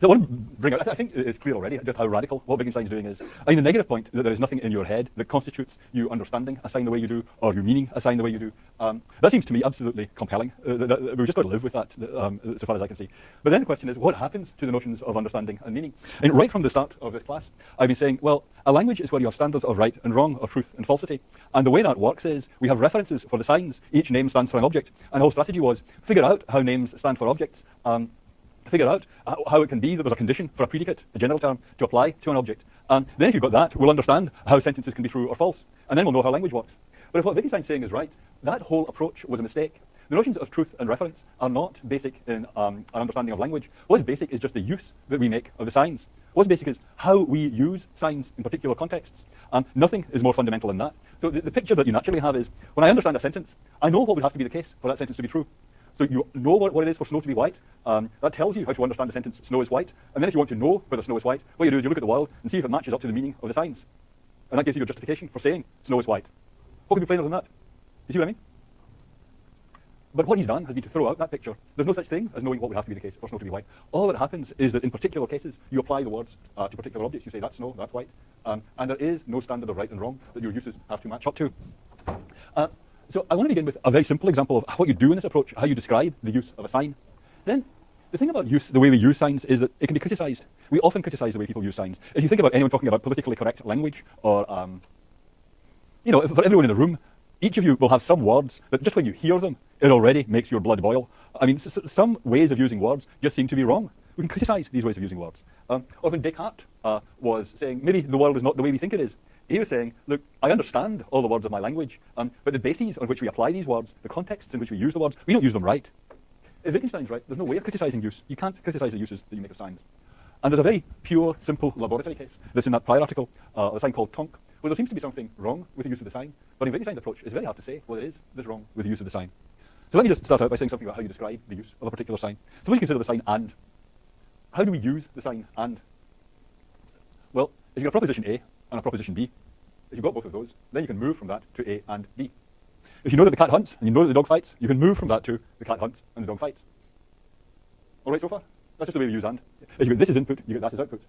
So I want to bring out, I think it's clear already just how radical what Wittgenstein's doing is. I mean, the negative point that there is nothing in your head that constitutes you understanding a sign the way you do, or you meaning a sign the way you do. That seems to me absolutely compelling. We've just got to live with that, so far as I can see. But then the question is, what happens to the notions of understanding and meaning? And right from the start of this class, I've been saying, well, a language is where you have standards of right and wrong, or truth and falsity. And the way that works is we have references for the signs. Each name stands for an object. And the whole strategy was figure out how names stand for objects. Figure out how it can be that there's a condition for a predicate, a general term, to apply to an object. And then if you've got that, we'll understand how sentences can be true or false. And then we'll know how language works. But if what Wittgenstein's saying is right, that whole approach was a mistake. The notions of truth and reference are not basic in an understanding of language. What is basic is just the use that we make of the signs. What's basic is how we use signs in particular contexts. And nothing is more fundamental than that. So the picture that you naturally have is, when I understand a sentence, I know what would have to be the case for that sentence to be true. So you know what it is for snow to be white. That tells you how to understand the sentence, snow is white. And then if you want to know whether snow is white, what you do is you look at the world and see if it matches up to the meaning of the signs. And that gives you your justification for saying snow is white. What could be plainer than that? You see what I mean? But what he's done has been to throw out that picture. There's no such thing as knowing what would have to be the case for snow to be white. All that happens is that in particular cases, you apply the words to particular objects. You say that's snow, that's white. And there is no standard of right and wrong that your uses have to match up to. So I want to begin with a very simple example of what you do in this approach, how you describe the use of a sign. Then, the thing about the way we use signs is that it can be criticized. We often criticize the way people use signs. If you think about anyone talking about politically correct language, or, for everyone in the room, each of you will have some words that just when you hear them, it already makes your blood boil. I mean, some ways of using words just seem to be wrong. We can criticize these ways of using words. Or when Descartes was saying, maybe the world is not the way we think it is, he was saying, look, I understand all the words of my language, but the bases on which we apply these words, the contexts in which we use the words, we don't use them right. If Wittgenstein's right, there's no way of criticizing use. You can't criticize the uses that you make of signs. And there's a very pure, simple laboratory case that's in that prior article, a sign called Tonk, where there seems to be something wrong with the use of the sign. But in Wittgenstein's approach, it's very hard to say what it is that's wrong with the use of the sign. So let me just start out by saying something about how you describe the use of a particular sign. Suppose you consider the sign and. How do we use the sign and? Well, if you've got a proposition A and a proposition B, if you've got both of those, then you can move from that to A and B. If you know that the cat hunts and you know that the dog fights, you can move from that to the cat hunts and the dog fights. All right so far? That's just the way we use and. If you get this as input, you get that as output.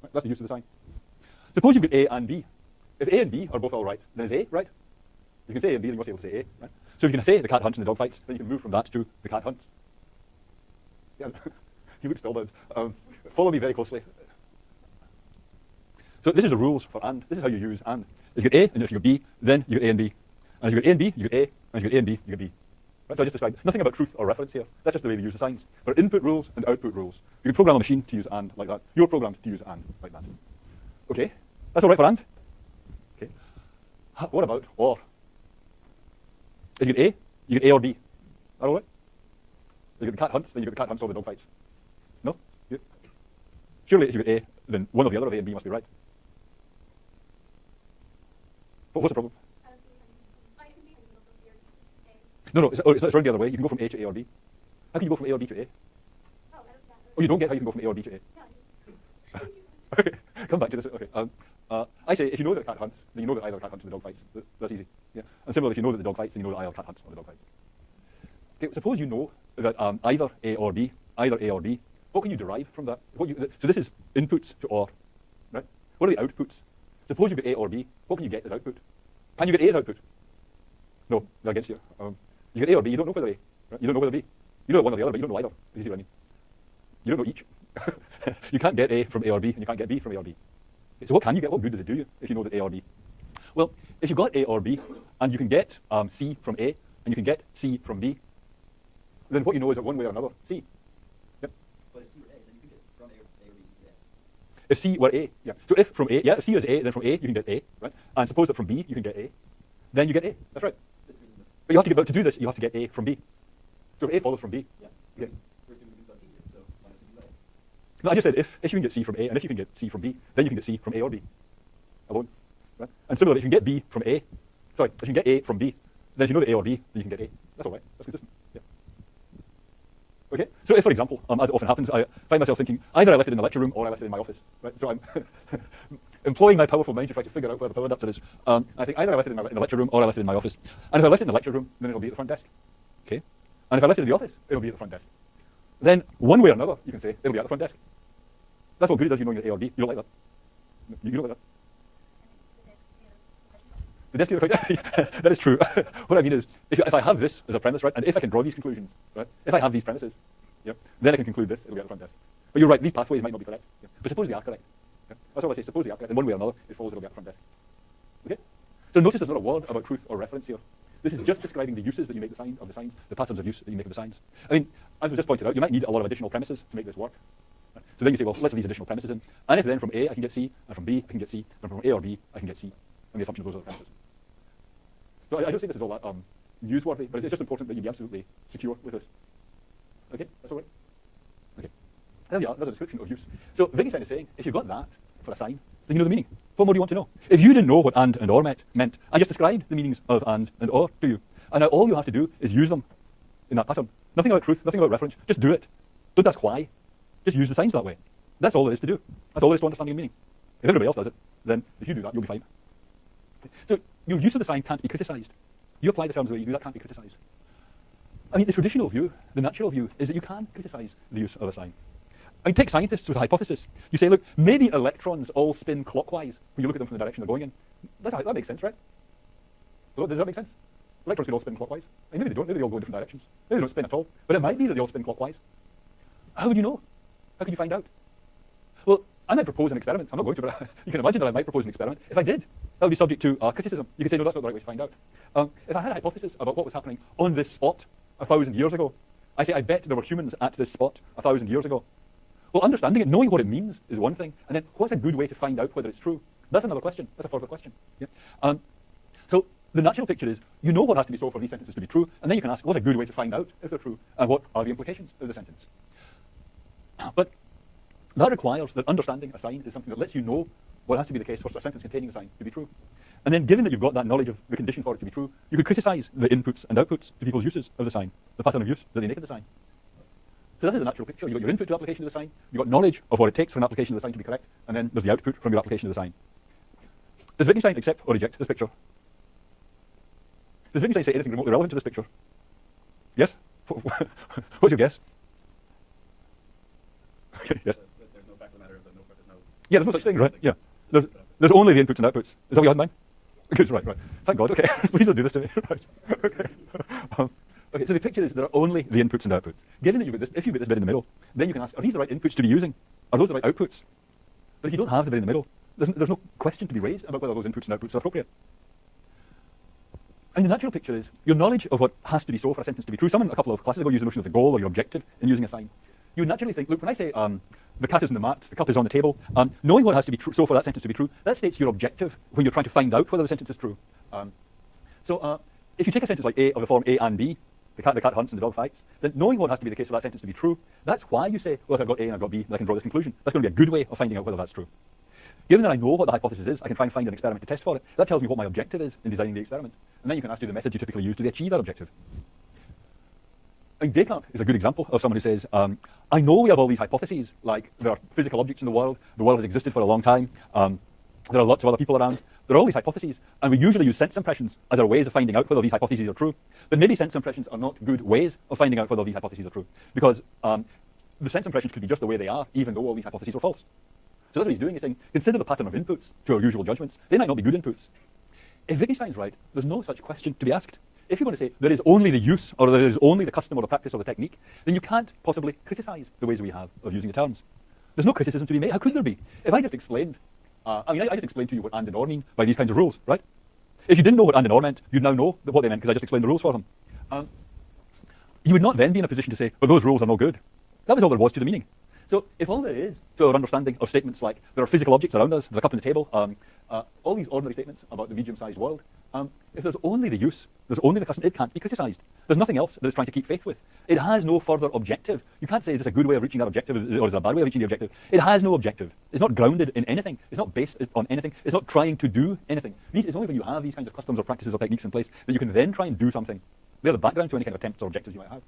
Right? That's the use of the sign. Suppose you've got A and B. If A and B are both all right, then is A right? You can say A and B, then you must be able to say A, right? So if you can say the cat hunts and the dog fights, then you can move from that to the cat hunts. Yeah, you look spellbound. Follow me very closely. So this is the rules for and. This is how you use and. If you get A and if you get B, then you get A and B. And if you get A and B, you get A. And if you get A and B, you get B. Right? So I just described nothing about truth or reference here. That's just the way we use the signs. There are input rules and output rules. You can program a machine to use and like that. You're programmed to use and like that. Okay? That's all right for and? Okay. What about or? If you get A, you get A or B. Is that all right? If you get the cat hunts, then you get the cat hunts or the dog fights. No? Yeah. Surely if you get A, then one or the other of A and B must be right. What's the problem? No, it's around the other way. You can go from A to A or B. How can you go from A or B to A? Oh, you don't get how you can go from A or B to A? Okay, come back to this. Okay. I say if you know that the cat hunts, then you know that either cat hunts or the dog fights. That's easy. Yeah. And similarly, if you know that the dog fights, then you know that either cat hunts or the dog fights. Okay, suppose you know that either A or B, what can you derive from that? So this is inputs to or, right? What are the outputs? Suppose you get A or B, what can you get as output? Can you get A as output? No, they're against you. You get A or B, you don't know whether A. Right? You don't know whether B. You know one or the other, but you don't know either. You see what I mean? You don't know each. You can't get A from A or B, and you can't get B from A or B. Okay, so what can you get? What good does it do you if you know that A or B? Well, if you've got A or B, and you can get C from A, and you can get C from B, then what you know is that one way or another, C. Yep. But if C were A, then you can get from A or B to A. If C were A, yeah. So if from A, yeah, if C is A, then from A you can get A, right? And suppose that from B you can get A, then you get A. That's right. But you have to get, to do this, you have to get A from B. So if A follows from B, yeah. Okay. We're assuming we've got C here, so why not assume A? No, I just said if you can get C from A, and if you can get C from B, then you can get C from A or B alone. Right? And similarly, if you can get B from A, if you can get A from B, then if you know the A or B, then you can get A. That's all right. That's consistent. Yeah. Okay. So if, for example, as it often happens, I find myself thinking either I left it in the lecture room or I left it in my office. Right. So I'm employing my powerful mind to try to figure out where the power adapter is. I think either I left it in the lecture room or I left it in my office. And if I left it in the lecture room, then it'll be at the front desk. Okay. And if I left it in the office, it'll be at the front desk. then one way or another, you can say it'll be at the front desk. That's what good it does you knowing it's A or B. You don't like that. You don't like that. The desk that is true. What I mean is, if I have this as a premise, right, and if I can draw these conclusions, right, if I have these premises, yeah, then I can conclude this, it'll be at the front desk. But you're right, these pathways might not be correct. Yeah. But suppose they are correct. Yeah. That's all I say, suppose they are correct, in one way or another, it follows it'll be at the front desk. Okay? So notice there's not a word about truth or reference here. This is just describing the uses that you make the signs, the patterns of use that you make of the signs. I mean, as was just pointed out, you might need a lot of additional premises to make this work. Right? So then you say, well, let's have these additional premises in. And if then from A I can get C, and from B I can get C, and from A or B I can get C, and the assumption of those are the premises. So I don't think this is all that newsworthy, but it's just important that you be absolutely secure with this. Okay, that's all right. Okay, there you are. That's a description of use. So Wittgenstein is saying, if you've got that for a sign, then you know the meaning. What more do you want to know? If you didn't know what and or meant, I just described the meanings of and or to you, and now all you have to do is use them in that pattern. Nothing about truth, nothing about reference. Just do it. Don't ask why. Just use the signs that way. That's all there is to do. That's all there is to understanding meaning. If everybody else does it, then if you do that, you'll be fine. So your use of the sign can't be criticised. You apply the terms the way you do, that can't be criticised. I mean, the traditional view, the natural view, is that you can criticise the use of a sign. I mean, take scientists with a hypothesis. You say, look, maybe electrons all spin clockwise when you look at them from the direction they're going in. That makes sense, right? Does that make sense? Electrons could all spin clockwise. I mean, maybe they don't. Maybe they all go in different directions. Maybe they don't spin at all. But it might be that they all spin clockwise. How would you know? How could you find out? Well, I might propose an experiment. I'm not going to, but you can imagine that I might propose an experiment. If I did, that would be subject to criticism. You could say, no, that's not the right way to find out. If I had a hypothesis about what was happening on this spot 1,000 years ago, I say, I bet there were humans at this spot 1,000 years ago. Well, understanding it, knowing what it means is one thing, and then what's a good way to find out whether it's true? That's another question. That's a further question. Yeah? So the natural picture is, you know what has to be so for these sentences to be true, and then you can ask, what's a good way to find out if they're true, and what are the implications of the sentence? But that requires that understanding a sign is something that lets you know what has to be the case for a sentence containing a sign to be true. And then given that you've got that knowledge of the condition for it to be true, you could criticise the inputs and outputs to people's uses of the sign, the pattern of use that they make of the sign. So that is the natural picture. You've got your input to application of the sign, you've got knowledge of what it takes for an application of the sign to be correct, and then there's the output from your application of the sign. Does Wittgenstein accept or reject this picture? Does Wittgenstein say anything remotely relevant to this picture? Yes? What's your guess? Okay, yes. There's no fact of the matter, there's no purpose, no. Yeah, there's no such thing, right? Yeah. There's only the inputs and outputs. Is that what you had in mind? Good, right. Thank God, okay. Please don't do this to me. Right. Okay. Okay, so the picture is there are only the inputs and outputs. Given that you've got this, if you've got this bit in the middle, then you can ask, are these the right inputs to be using? Are those the right outputs? But if you don't have the bit in the middle, there's no question to be raised about whether those inputs and outputs are appropriate. And the natural picture is your knowledge of what has to be so for a sentence to be true. Someone a couple of classes ago used the notion of the goal or your objective in using a sign. You would naturally think, look, when I say the cat is on the mat, the cup is on the table, knowing what has to be true so for that sentence to be true, that states your objective when you're trying to find out whether the sentence is true. So if you take a sentence like A of the form A and B, the cat hunts and the dog fights, then knowing what has to be the case for that sentence to be true, that's why you say, well, if I've got A and I've got B, then I can draw this conclusion. That's going to be a good way of finding out whether that's true. Given that I know what the hypothesis is, I can try and find an experiment to test for it. That tells me what my objective is in designing the experiment. And then you can ask, do the methods you typically use, do they achieve that objective? I mean, Descartes is a good example of someone who says, I know we have all these hypotheses, like there are physical objects in the world has existed for a long time, there are lots of other people around, there are all these hypotheses, and we usually use sense impressions as our ways of finding out whether these hypotheses are true. But maybe sense impressions are not good ways of finding out whether these hypotheses are true, because the sense impressions could be just the way they are, even though all these hypotheses are false. So that's what he's doing, he's saying, consider the pattern of inputs to our usual judgments. They might not be good inputs. If Wittgenstein's right, there's no such question to be asked. If you're going to say there is only the use, or there is only the custom or the practice or the technique, then you can't possibly criticise the ways we have of using the terms. There's no criticism to be made. How could there be? If I just explained, I just explained to you what and and or mean by these kinds of rules, right? If you didn't know what and or meant, you'd now know what they meant because I just explained the rules for them. You would not then be in a position to say, well, those rules are no good. That was all there was to the meaning. So if all there is to our understanding of statements like there are physical objects around us, there's a cup on the table, all these ordinary statements about the medium-sized world, if there's only the use, there's only the custom, it can't be criticised. There's nothing else that it's trying to keep faith with. It has no further objective. You can't say, is this a good way of reaching that objective, or is it a bad way of reaching the objective? It has no objective. It's not grounded in anything. It's not based on anything. It's not trying to do anything. It's only when you have these kinds of customs or practices or techniques in place that you can then try and do something. They're the background to any kind of attempts or objectives you might have.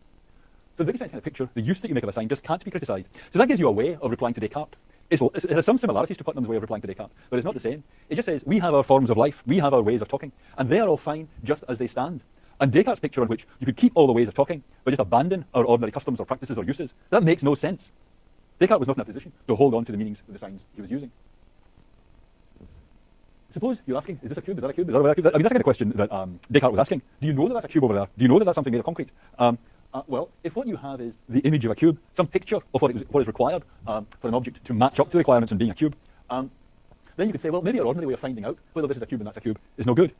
So the Wittgenstein kind of picture, the use that you make of a sign just can't be criticised. So that gives you a way of replying to Descartes. It has some similarities to Putnam's way of replying to Descartes, but it's not the same. It just says, we have our forms of life, we have our ways of talking, and they are all fine just as they stand. And Descartes' picture on which you could keep all the ways of talking, but just abandon our ordinary customs or practices or uses, that makes no sense. Descartes was not in a position to hold on to the meanings of the signs he was using. Suppose you're asking, is this a cube? Is that a cube? Is that a cube? I mean, that's the kind of question that Descartes was asking. Do you know that that's a cube over there? Do you know that that's something made of concrete? Well, if what you have is the image of a cube, some picture of what is required for an object to match up to the requirements in being a cube, then you could say, well, maybe our ordinary way of finding out whether this is a cube and that's a cube is no good.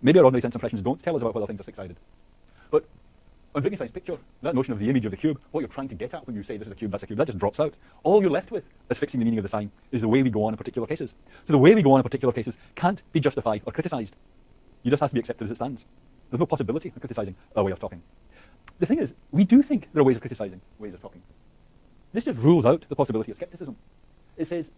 Maybe our ordinary sense impressions don't tell us about whether things are six-sided. But on Wittgenstein's picture, that notion of the image of the cube, what you're trying to get at when you say this is a cube, that's a cube, that just drops out. All you're left with as fixing the meaning of the sign is the way we go on in particular cases. So the way we go on in particular cases can't be justified or criticised. You just have to be accepted as it stands. There's no possibility of criticising our way of talking. The thing is, we do think there are ways of criticising ways of talking. This just rules out the possibility of skepticism. It says,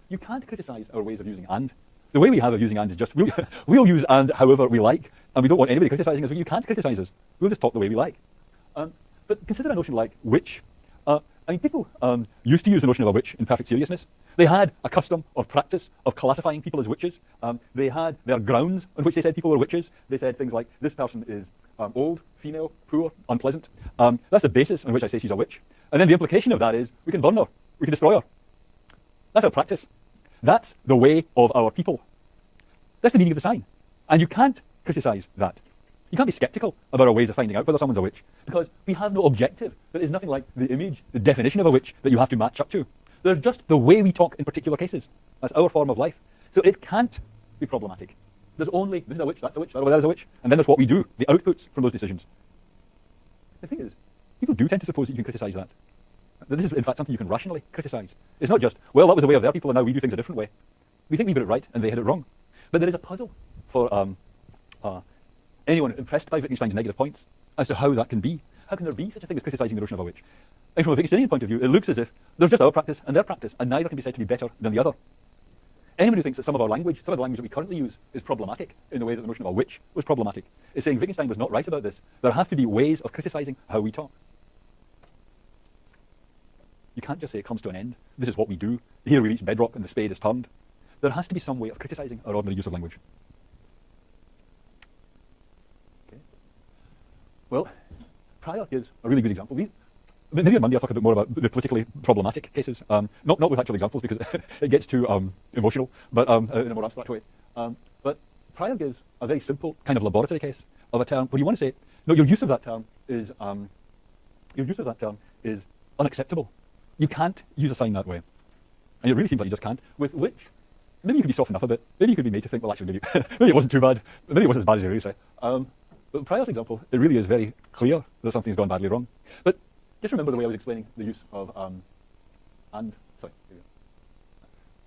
you can't criticise our ways of using and. The way we have of using and is just, we'll use and however we like, and we don't want anybody criticising us. You can't criticise us. We'll just talk the way we like. But consider a notion like which. I mean, people used to use the notion of a witch in perfect seriousness. They had a custom or practice of classifying people as witches. They had their grounds on which they said people were witches. They said things like, this person is old, female, poor, unpleasant. That's the basis on which I say she's a witch. And then the implication of that is, we can burn her, we can destroy her. That's our practice. That's the way of our people. That's the meaning of the sign. And you can't criticise that. You can't be sceptical about our ways of finding out whether someone's a witch, because we have no objective. There is nothing like the image, the definition of a witch that you have to match up to. There's just the way we talk in particular cases. That's our form of life. So it can't be problematic. There's only, this is a witch, that's a witch, that is a witch, and then there's what we do, the outputs from those decisions. The thing is, people do tend to suppose that you can criticise that. This is, in fact, something you can rationally criticise. It's not just, well, that was the way of their people, and now we do things a different way. We think we got it right, and they had it wrong. But there is a puzzle for anyone impressed by Wittgenstein's negative points as to how that can be. How can there be such a thing as criticising the notion of a witch? And from a Wittgensteinian point of view, it looks as if there's just our practice and their practice, and neither can be said to be better than the other. Anyone who thinks that some of our language, some of the language that we currently use, is problematic in the way that the notion of a witch was problematic, is saying Wittgenstein was not right about this. There have to be ways of criticising how we talk. You can't just say it comes to an end. This is what we do. Here we reach bedrock and the spade is turned. There has to be some way of criticising our ordinary use of language. Okay. Well, Prior gives a really good example. Maybe on Monday I'll talk a bit more about the politically problematic cases. Not with actual examples because it gets too emotional, but in a more abstract way. But Prior gives a very simple kind of laboratory case of a term where you want to say, no, your use of that term is unacceptable. You can't use a sign that way. And it really seems like you just can't. With which, maybe you could be softened up a bit. Maybe you could be made to think, well, actually, maybe it wasn't too bad. Maybe it wasn't as bad as you really say. But Prior's example, it really is very clear that something's gone badly wrong. But just remember the way I was explaining the use of and. Sorry.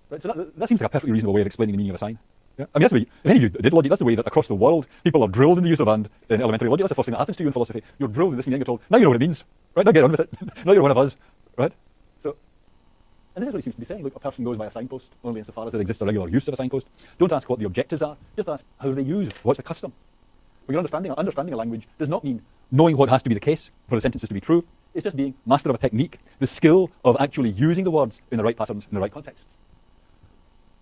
Right, so that seems like a perfectly reasonable way of explaining the meaning of a sign. Yeah? I mean, that's the way, if any of you did logic, that's the way that across the world people are drilled in the use of and in elementary logic. That's the first thing that happens to you in philosophy. You're drilled in this and you're told, now you know what it means. Right? Now get on with it. Now you're one of us. Right? So, and this is what he seems to be saying. Look, a person goes by a signpost only insofar as there exists a regular use of a signpost. Don't ask what the objectives are. Just ask how they use. What's the custom? When you're understanding a language does not mean knowing what has to be the case for the sentences to be true. It's just being master of a technique, the skill of actually using the words in the right patterns, in the right contexts.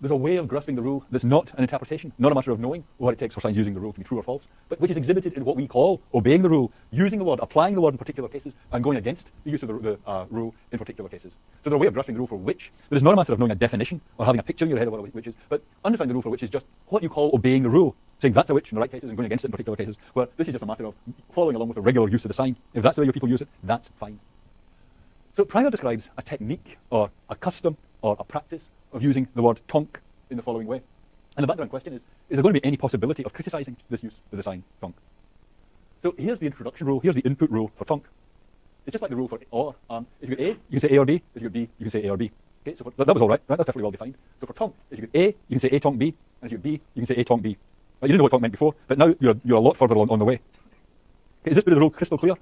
There's a way of grasping the rule that's not an interpretation, not a matter of knowing what it takes for signs using the rule to be true or false, but which is exhibited in what we call obeying the rule, using the word, applying the word in particular cases, and going against the use of the rule in particular cases. So there's a way of grasping the rule for which. That is not a matter of knowing a definition or having a picture in your head of what a witch is, but understanding the rule for which is just what you call obeying the rule, saying that's a witch in the right cases and going against it in particular cases, where this is just a matter of following along with the regular use of the sign. If that's the way your people use it, that's fine. So Prior describes a technique or a custom or a practice of using the word tonk in the following way. And the background question is there going to be any possibility of criticising this use of the sign tonk? So here's the introduction rule, here's the input rule for tonk. It's just like the rule for or. If you get A, you can say A or B. If you get B, you can say A or B. Okay, so that was all right, right? That's perfectly well defined. So for tonk, if you get A, you can say A tonk B, and if you get B, you can say A tonk B. You didn't know what tonk meant before, but now you're a lot further on the way. Okay, is this bit of the rule crystal clear?